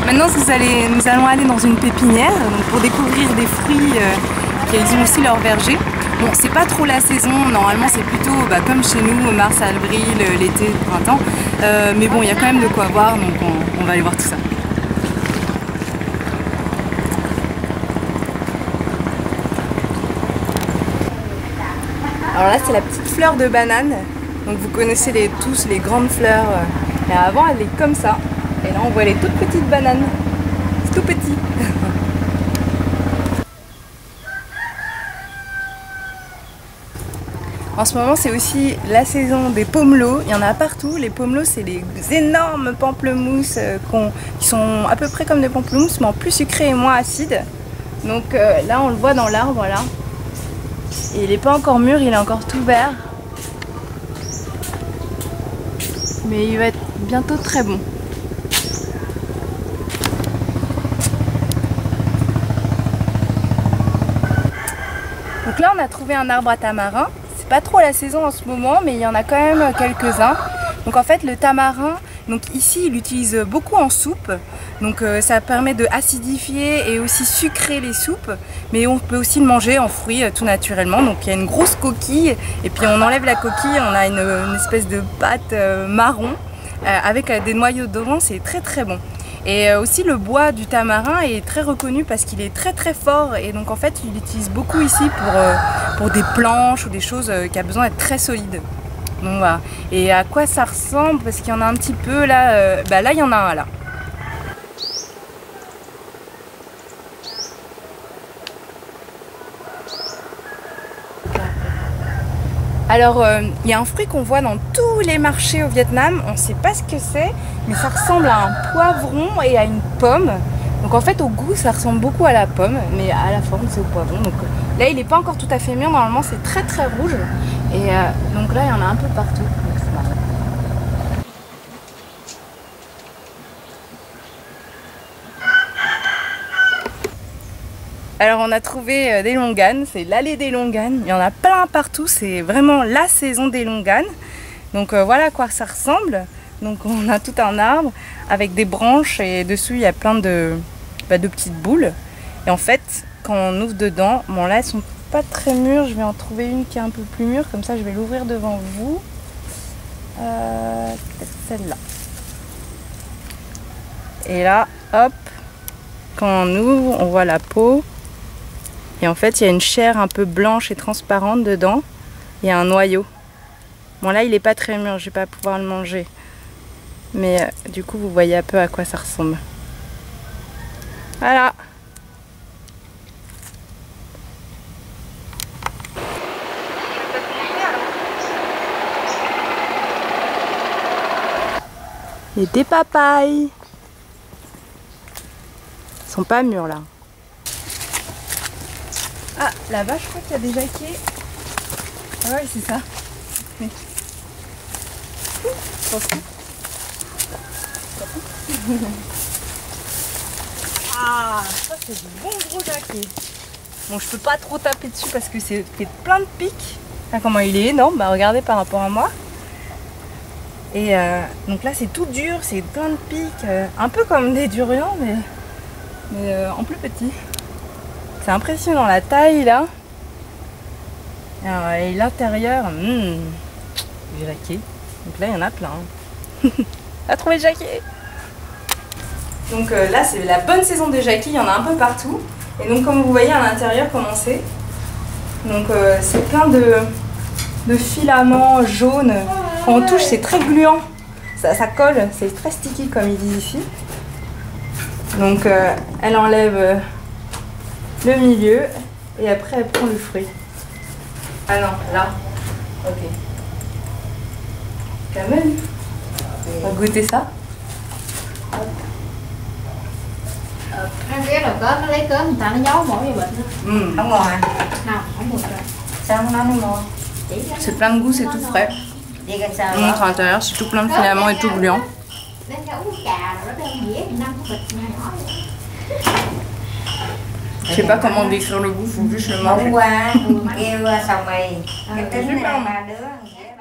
Maintenant nous allons aller dans une pépinière donc pour découvrir des fruits qui ont aussi leur verger. Bon, c'est pas trop la saison, normalement c'est plutôt comme chez nous, mars, avril, l'été, le printemps. Mais bon, il y a quand même de quoi voir, donc on va aller voir tout ça. Alors là c'est la petite fleur de banane, donc vous connaissez tous les grandes fleurs, mais avant elle est comme ça, et là on voit les toutes petites bananes, c'est tout petit. En ce moment c'est aussi la saison des pomelos, il y en a partout. Les pomelos c'est les énormes pamplemousses qui sont à peu près comme des pamplemousses mais en plus sucrés et moins acides. Donc là on le voit dans l'arbre là. Et il n'est pas encore mûr, il est encore tout vert. Mais il va être bientôt très bon. Donc là on a trouvé un arbre à tamarin. C'est pas trop la saison en ce moment, mais il y en a quand même quelques-uns. Donc en fait le tamarin, donc ici il l'utilise beaucoup en soupe. Donc ça permet de acidifier et aussi sucrer les soupes, mais on peut aussi le manger en fruits tout naturellement. Donc il y a une grosse coquille et puis on enlève la coquille, on a une espèce de pâte marron avec des noyaux dedans, c'est très très bon. Et aussi le bois du tamarin est très reconnu parce qu'il est très très fort et donc en fait il l'utilise beaucoup ici pour des planches ou des choses qui a besoin d'être très solides. Donc voilà. Et à quoi ça ressemble? Parce qu'il y en a un petit peu là, là il y en a un là. Alors, il y a un fruit qu'on voit dans tous les marchés au Vietnam, on ne sait pas ce que c'est, mais ça ressemble à un poivron et à une pomme. Donc en fait, au goût, ça ressemble beaucoup à la pomme, mais à la forme, c'est au poivron. Donc là, il n'est pas encore tout à fait mûr, normalement, c'est très très rouge. Et donc là, il y en a un peu partout. Donc c'est marrant. Alors on a trouvé des longanes, c'est l'allée des longanes, il y en a plein partout, c'est vraiment la saison des longanes. Donc voilà à quoi ça ressemble. Donc on a tout un arbre avec des branches et dessous il y a plein de petites boules. Et en fait quand on ouvre dedans, bon là elles sont pas très mûres, je vais en trouver une qui est un peu plus mûre, comme ça je vais l'ouvrir devant vous. Peut-être celle-là. Et là, hop, quand on ouvre, on voit la peau. Et en fait, il y a une chair un peu blanche et transparente dedans. Il y a un noyau. Bon là, il n'est pas très mûr, je vais pas pouvoir le manger. Mais du coup, vous voyez un peu à quoi ça ressemble. Voilà. Et des papayes. Ils sont pas mûrs là. Ah, là-bas, je crois qu'il y a des jaquets. Ah ouais, c'est ça. Mais... Ah, ça c'est du bon gros jaquet. Bon, je peux pas trop taper dessus parce que c'est fait plein de pics. Ah, comment il est énorme, bah regardez par rapport à moi. Et donc là, c'est tout dur, c'est plein de pics. Un peu comme des durians, mais en plus petit. C'est impressionnant la taille là. Et l'intérieur, du jaquet. Donc là il y en a plein. On a trouvé le jaquet. Donc là c'est la bonne saison des jaquets, il y en a un peu partout. Et donc comme vous voyez à l'intérieur comment c'est. Donc c'est plein de filaments jaunes. Quand on touche c'est très gluant. Ça colle, c'est très sticky comme ils disent ici. Donc elle enlève le milieu et après elle prend le fruit. Ah non, là. Ok. Quand même. On va goûter ça. Ăn cái đầu cớm nó lấy cớm người ta nó giấu mỗi người bệnh đó. Không ngon hả? Không được rồi. Sao nó ngon? C'est plein de goût, c'est tout frais. On montre à l'intérieur, c'est tout plein de filaments et tout gluant. Je sais pas comment décrire le goût, faut juste le manger. Hôm qua kêu sầu mì, cái tính này ba đứa.